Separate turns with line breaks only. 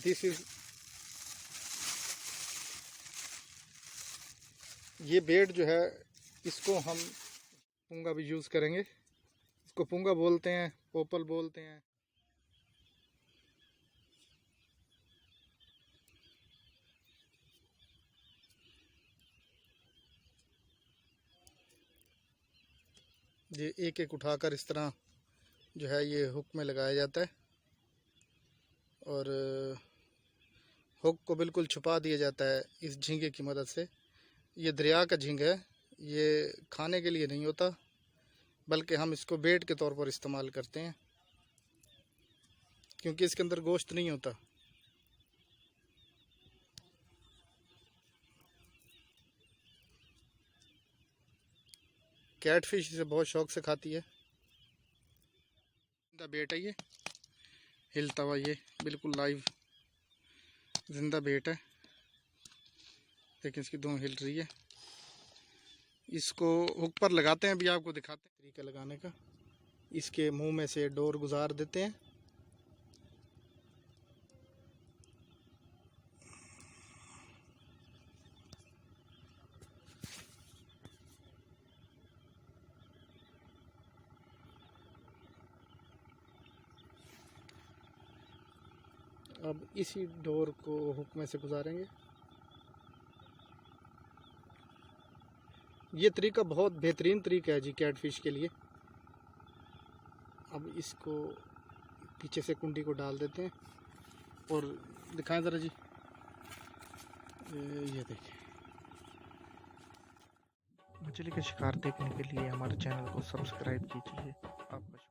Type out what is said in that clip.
This is ये बेट जो है इसको हम पुंगा भी यूज़ करेंगे। इसको पुंगा बोलते हैं, पोपल बोलते हैं। ये एक एक उठाकर इस तरह जो है ये हुक में लगाया जाता है और हुक को बिल्कुल छुपा दिया जाता है इस झींगे की मदद से। ये दरिया का झींगा है, ये खाने के लिए नहीं होता बल्कि हम इसको बेट के तौर पर इस्तेमाल करते हैं क्योंकि इसके अंदर गोश्त नहीं होता। कैटफिश इसे बहुत शौक से खाती है। जिंदा बेट है, ये हिलता हुआ, ये बिल्कुल लाइव जिंदा बेट है। लेकिन इसकी दोनों हिल रही है। इसको हुक पर लगाते हैं, अभी आपको दिखाते हैं तरीका लगाने का। इसके मुंह में से डोर गुजार देते हैं। अब इसी डोर को हुक में से गुजारेंगे। ये तरीका बहुत बेहतरीन तरीका है जी कैटफिश के लिए। अब इसको पीछे से कुंडी को डाल देते हैं और दिखाएं ज़रा जी। ये देखिए, मछली का शिकार देखने के लिए हमारे चैनल को सब्सक्राइब कीजिए। आपका